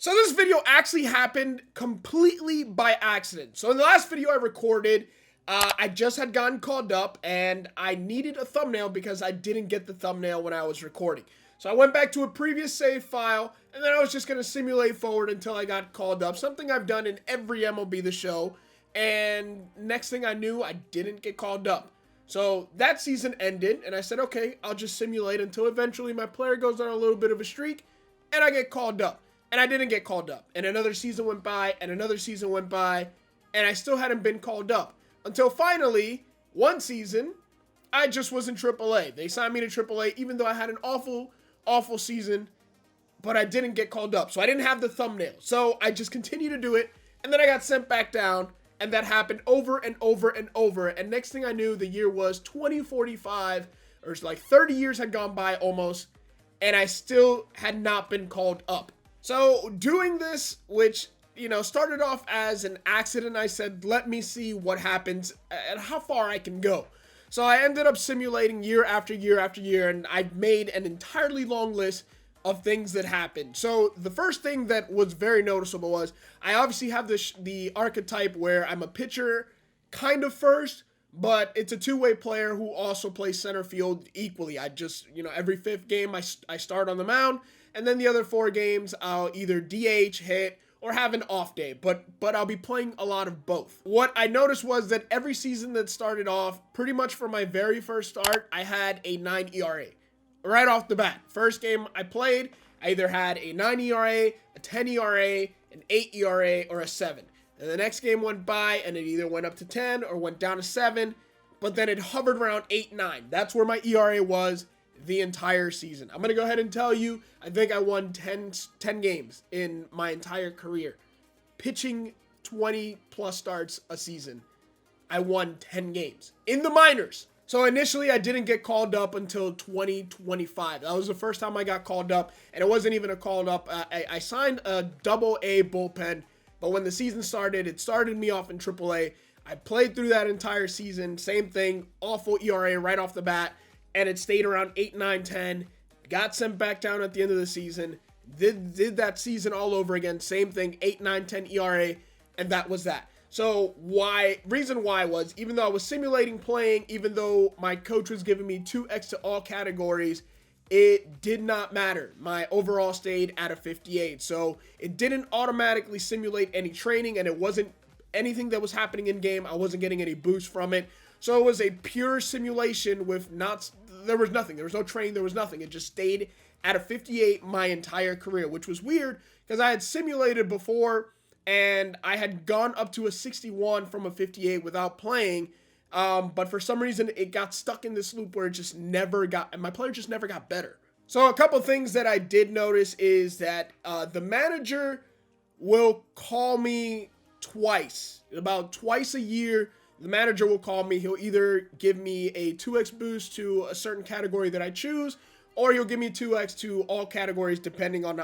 So this video actually happened completely by accident. So in the last video I recorded, I just had gotten called up and I needed a thumbnail because I didn't get the thumbnail when I was recording. So I went back to a previous save file and then I was just going to simulate forward until I got called up. Something I've done in every MLB The Show. And next thing I knew, I didn't get called up. So that season ended and I said, okay, I'll just simulate until eventually my player goes on a little bit of a streak and I get called up. And I didn't get called up. And another season went by and another season went by and I still hadn't been called up. Until finally, one season, I just was in AAA. They signed me to AAA even though I had an awful season, but I didn't get called up. So I didn't have the thumbnail. So I just continued to do it and then I got sent back down. And that happened over and over and over. And next thing I knew, the year was 2045, or it's like 30 years had gone by almost, and I still had not been called up. So doing this, which, you know, started off as an accident, I said, let me see what happens and how far I can go. So I ended up simulating year after year after year, and I made an entirely long list of things that happened. So the first thing that was very noticeable was I obviously have the archetype where I'm a pitcher kind of first, but it's a two-way player who also plays center field equally. I just, you know, every fifth game I start on the mound, and then the other 4 games I'll either DH, hit, or have an off day, but I'll be playing a lot of both. What I noticed was that every season that started off, pretty much from my very first start, I had a 9 ERA. Right off the bat. First game I played, I either had a 9 ERA, a 10 ERA, an 8 ERA, or a 7. And the next game went by and it either went up to 10 or went down to 7, but then it hovered around 8, 9. That's where my ERA was the entire season. I'm going to go ahead and tell you, I think I won 10 games in my entire career. Pitching 20 plus starts a season, I won 10 games in the minors. So initially, I didn't get called up until 2025. That was the first time I got called up, and it wasn't even a called up. I signed a AA bullpen, but when the season started, it started me off in AAA. I played through that entire season, same thing, awful ERA right off the bat, and it stayed around 8, 9, 10. Got sent back down at the end of the season, did that season all over again, same thing, 8, 9, 10 ERA, and that was that. So reason why was, even though I was simulating playing, even though my coach was giving me 2x to all categories, it did not matter. My overall stayed at a 58. So it didn't automatically simulate any training, and it wasn't anything that was happening in game. I wasn't getting any boost from it. So it was a pure simulation with there was nothing. There was no training. There was nothing. It just stayed at a 58 my entire career, which was weird because I had simulated before and I had gone up to a 61 from a 58 without playing, but for some reason it got stuck in this loop where it just never got, and my player just never got better. So a couple things that I did notice is that the manager will call me twice, about twice a year. The manager will call me. He'll either give me a 2x boost to a certain category that I choose, or he'll give me 2x to all categories depending on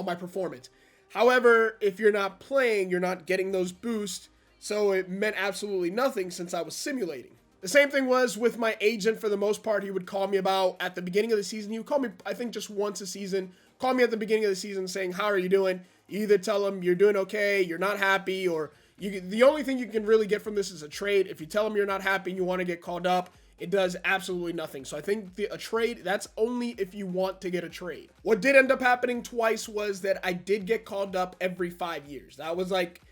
my performance. However, if you're not playing, you're not getting those boosts, so it meant absolutely nothing since I was simulating. The same thing was with my agent for the most part. He would call me about at the beginning of the season. He would call me, I think, just once a season. Call me at the beginning of the season saying, how are you doing? You either tell him you're doing okay, you're not happy, or the only thing you can really get from this is a trade. If you tell him you're not happy and you want to get called up, it does absolutely nothing. So I think a trade, that's only if you want to get a trade. What did end up happening twice was that I did get called up every 5 years. That was like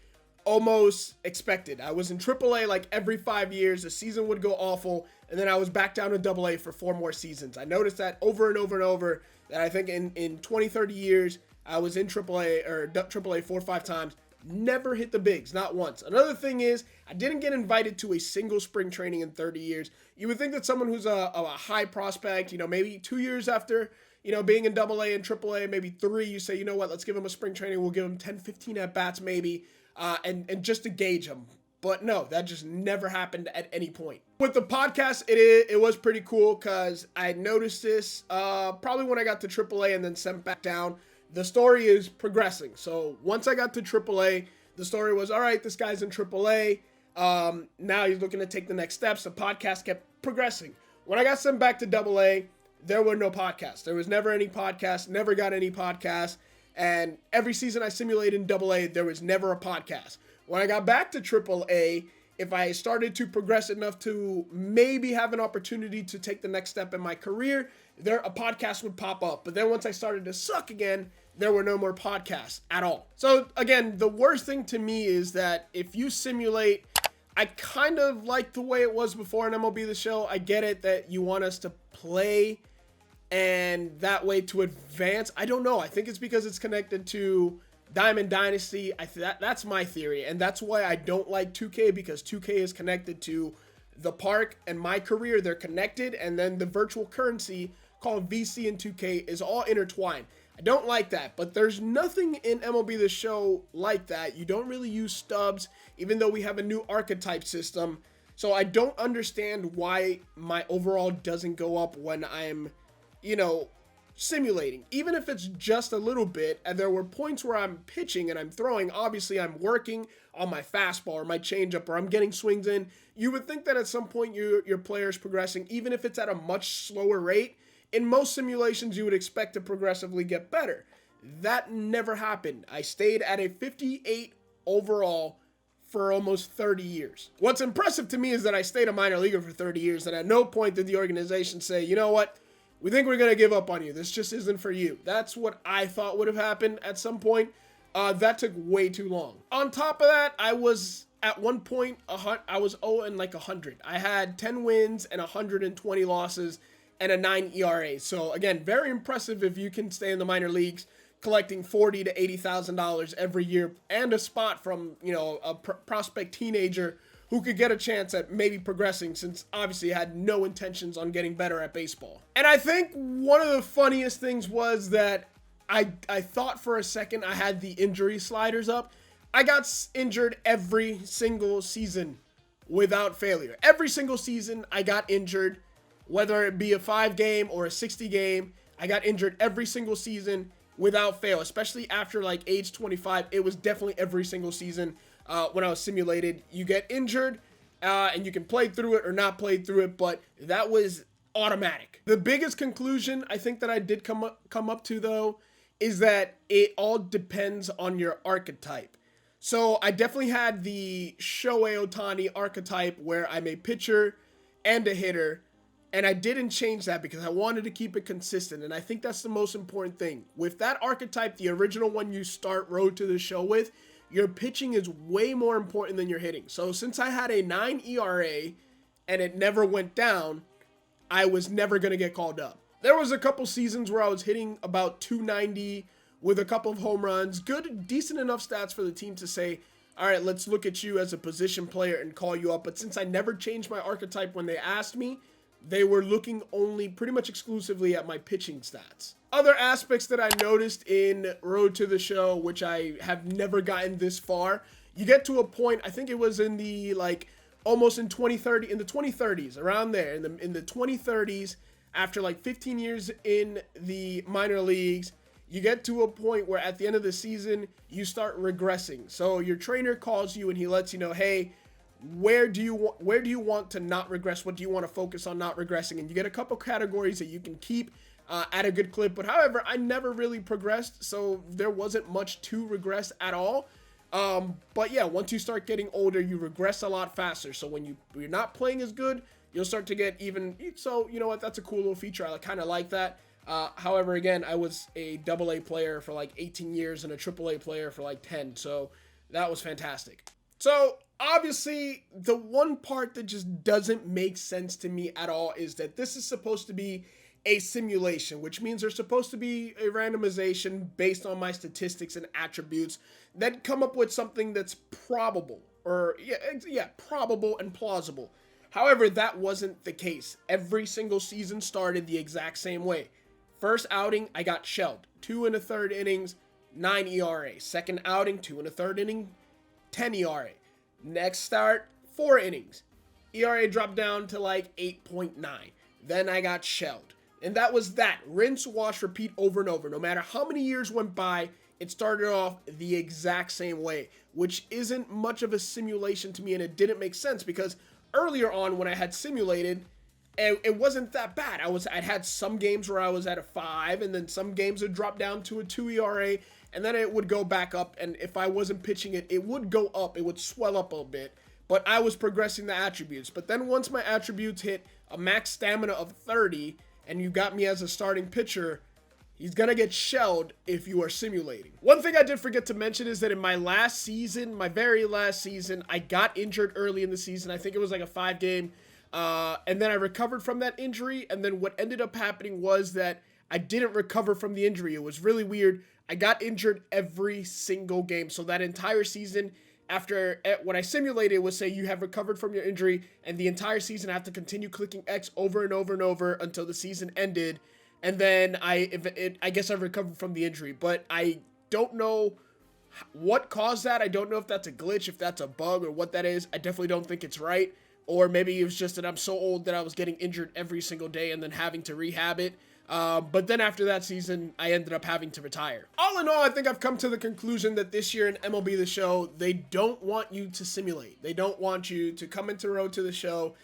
almost expected. I was in AAA like every 5 years. The season would go awful, and then I was back down to AA for 4 more seasons. I noticed that over and over and over, that I think in 20, 30 years, I was in AAA 4 or 5 times. Never hit the bigs, not once. Another thing is, I didn't get invited to a single spring training in 30 years. You would think that someone who's a high prospect, you know, maybe 2 years after, you know, being in AA and AAA, maybe 3, you say, you know what, let's give him a spring training. We'll give him 10, 15 at-bats maybe, and just to gauge him. But no, that just never happened at any point. With the podcast, it was pretty cool because I noticed this probably when I got to AAA and then sent back down. The story is progressing. So once I got to AAA, the story was, all right, this guy's in AAA. Now he's looking to take the next steps. The podcast kept progressing. When I got sent back to AA, there were no podcasts. There was never any podcasts, never got any podcasts. And every season I simulated in AA, there was never a podcast. When I got back to AAA, if I started to progress enough to maybe have an opportunity to take the next step in my career, a podcast would pop up. But then once I started to suck again, there were no more podcasts at all. So again, the worst thing to me is that if you simulate, I kind of like the way it was before in MLB The Show. I get it that you want us to play and that way to advance. I don't know. I think it's because it's connected to Diamond Dynasty. That's my theory, and that's why I don't like 2K, because 2K is connected to the park and my career. They're connected, and then the virtual currency called VC and 2K is all intertwined. I don't like that, but there's nothing in MLB The Show like that. You don't really use stubs, even though we have a new archetype system. So I don't understand why my overall doesn't go up when I'm, simulating, even if it's just a little bit. And there were points where I'm pitching and I'm throwing. Obviously, I'm working on my fastball or my changeup, or I'm getting swings in. You would think that at some point your player is progressing, even if it's at a much slower rate. In most simulations, you would expect to progressively get better. That never happened. I stayed at a 58 overall for almost 30 years. What's impressive to me is that I stayed a minor leaguer for 30 years, and at no point did the organization say, you know what, we think we're going to give up on you. This just isn't for you. That's what I thought would have happened at some point. That took way too long. On top of that, I was at one point, I was 0 and like 100. I had 10 wins and 120 losses and a 9 ERA. So again, very impressive if you can stay in the minor leagues, collecting $40,000 to $80,000 every year, and a spot from, a prospect teenager who could get a chance at maybe progressing, since obviously had no intentions on getting better at baseball. And I think one of the funniest things was that I thought for a second I had the injury sliders up. I got injured every single season without failure. Every single season I got injured, whether it be a 5-game or a 60-game. I got injured every single season without fail, especially after like age 25. It was definitely every single season. When I was simulated, you get injured and you can play through it or not play through it, but that was automatic. The biggest conclusion I think that I did come up to, though, is that it all depends on your archetype. So I definitely had the Shohei Ohtani archetype where I'm a pitcher and a hitter, and I didn't change that because I wanted to keep it consistent, and I think that's the most important thing. With that archetype, the original one you start Road to the Show with, your pitching is way more important than your hitting. So since I had a 9 ERA and it never went down, I was never going to get called up. There was a couple seasons where I was hitting about 290 with a couple of home runs. Good, decent enough stats for the team to say, all right, let's look at you as a position player and call you up. But since I never changed my archetype when they asked me, they were looking only pretty much exclusively at my pitching stats. Other aspects that I noticed in Road to the Show, which I have never gotten this far, you get to a point, I think it was in the almost in 2030, in the 2030s, around there, in the 2030s, after like 15 years in the minor leagues, you get to a point where at the end of the season, you start regressing. So your trainer calls you and he lets you know, hey, where do you want to not regress? What do you want to focus on not regressing? And you get a couple categories that you can keep at a good clip. But however, I never really progressed, so there wasn't much to regress at all. But yeah, once you start getting older, you regress a lot faster. So when you're not playing as good, you'll start to get even. So you know what? That's a cool little feature. I kind of like that. However, again, I was a AA player for like 18 years and a AAA player for like 10. So that was fantastic. So obviously, the one part that just doesn't make sense to me at all is that this is supposed to be a simulation, which means there's supposed to be a randomization based on my statistics and attributes that come up with something that's probable, or probable and plausible. However, that wasn't the case. Every single season started the exact same way. First outing, I got shelled. 2 1/3 innings, 9 ERA. Second outing, 2 1/3 inning, 10 ERA. Next start, 4 innings. ERA dropped down to like 8.9. Then I got shelled. And that was that. Rinse, wash, repeat over and over. No matter how many years went by, it started off the exact same way, which isn't much of a simulation to me, and it didn't make sense because earlier on when I had simulated, it wasn't that bad. I'd had some games where I was at a 5, and then some games would drop down to a 2 ERA, and then it would go back up, and if I wasn't pitching it, it would go up, it would swell up a bit, but I was progressing the attributes. But then once my attributes hit a max stamina of 30, and you got me as a starting pitcher, he's gonna get shelled if you are simulating. One thing I did forget to mention is that in my last season, my very last season, I got injured early in the season. I think it was like a 5-game, and then I recovered from that injury, and then what ended up happening was that I didn't recover from the injury. It was really weird. I got injured every single game. So that entire season, after when I simulated, it would say you have recovered from your injury, and the entire season I have to continue clicking X over and over and over until the season ended. And then I guess I recovered from the injury, but I don't know what caused that. I don't know if that's a glitch, if that's a bug, or what that is. I definitely don't think it's right. Or maybe it was just that I'm so old that I was getting injured every single day and then having to rehab it. But then after that season, I ended up having to retire. All in all, I think I've come to the conclusion that this year in MLB The Show, they don't want you to simulate. They don't want you to come into Road to the Show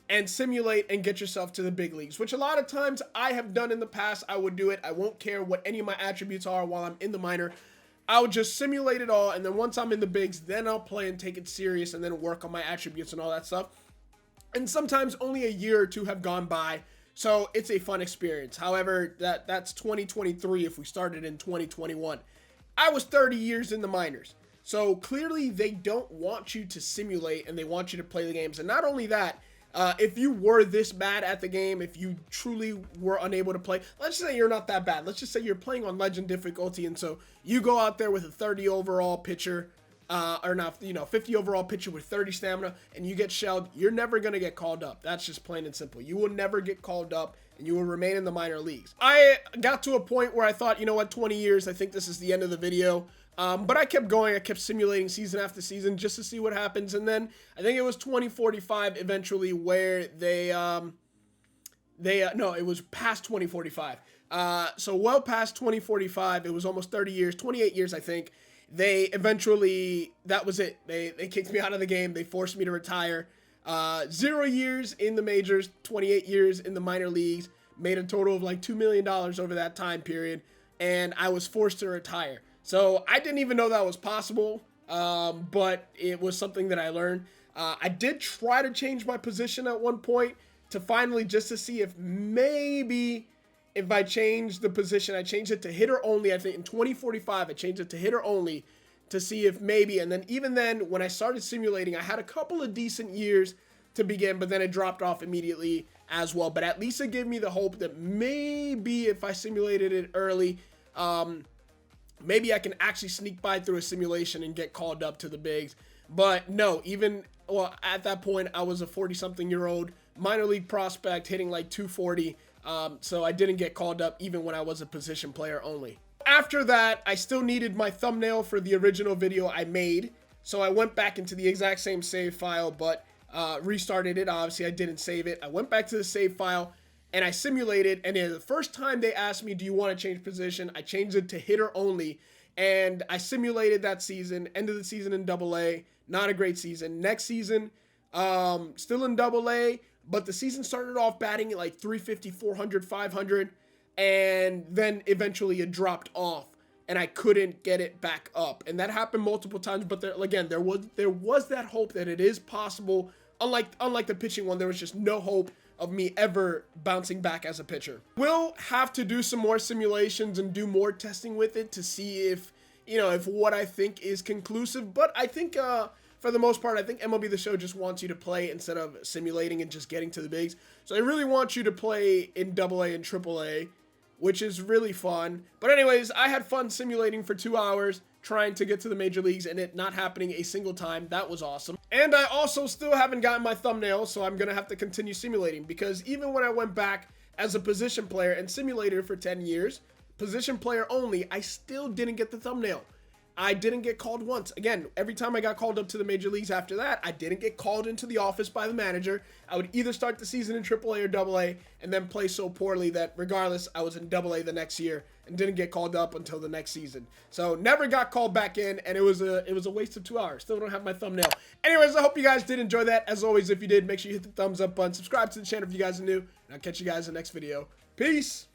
and simulate and get yourself to the big leagues, which a lot of times I have done in the past. I would do it. I won't care what any of my attributes are while I'm in the minor. I would just simulate it all, and then once I'm in the bigs, then I'll play and take it serious and then work on my attributes and all that stuff. And sometimes only a year or two have gone by, so it's a fun experience. However, that's 2023 if we started in 2021. I was 30 years in the minors. So clearly they don't want you to simulate, and they want you to play the games. And not only that, if you were this bad at the game, if you truly were unable to play, let's just say you're not that bad. Let's just say you're playing on legend difficulty, and so you go out there with a 30 overall pitcher, or not, 50 overall pitcher with 30 stamina, and you get shelled, you're never going to get called up. That's just plain and simple. You will never get called up, and you will remain in the minor leagues. I got to a point where I thought, you know what, 20 years, I think this is the end of the video. But I kept going. I kept simulating season after season just to see what happens. And then I think it was 2045 eventually where no, it was past 2045. So well past 2045, it was almost 30 years, 28 years, I think. They eventually, that was it. They kicked me out of the game. They forced me to retire. 0 years in the majors, 28 years in the minor leagues, made a total of like $2 million over that time period. And I was forced to retire. So I didn't even know that was possible, but it was something that I learned. I did try to change my position at one point to finally just to see if maybe if I changed the position, I changed it to hitter only. I think in 2045, I changed it to hitter only to see if maybe, and then even then when I started simulating, I had a couple of decent years to begin, but then it dropped off immediately as well. But at least it gave me the hope that maybe if I simulated it early, maybe I can actually sneak by through a simulation and get called up to the bigs. But no, at that point, I was a 40-something-year-old minor league prospect hitting like 240. So I didn't get called up even when I was a position player only. After that, I still needed my thumbnail for the original video I made. So I went back into the exact same save file, but restarted it. Obviously, I didn't save it. I went back to the save file, and I simulated, and the first time they asked me, do you want to change position? I changed it to hitter only, and I simulated that season, end of the season in AA, not a great season. Next season, still in AA, but the season started off batting at like 350, 400, 500, and then eventually it dropped off, and I couldn't get it back up. And that happened multiple times, but there was that hope that it is possible. Unlike the pitching one, there was just no hope of me ever bouncing back as a pitcher. We'll have to do some more simulations and do more testing with it to see if what I think is conclusive. But I think for the most part, I think MLB The Show just wants you to play instead of simulating and just getting to the bigs. So they really want you to play in AA and AAA, which is really fun. But anyways, I had fun simulating for 2 hours, trying to get to the major leagues, and it not happening a single time. That was awesome. And I also still haven't gotten my thumbnail, so I'm going to have to continue simulating, because even when I went back as a position player and simulated for 10 years, position player only, I still didn't get the thumbnail. I didn't get called once. Again, every time I got called up to the major leagues after that, I didn't get called into the office by the manager. I would either start the season in AAA or AA and then play so poorly that regardless, I was in AA the next year and didn't get called up until the next season. So never got called back in, and it was a waste of 2 hours. Still don't have my thumbnail. Anyways, I hope you guys did enjoy that. As always, if you did, make sure you hit the thumbs up button. Subscribe to the channel if you guys are new, and I'll catch you guys in the next video. Peace!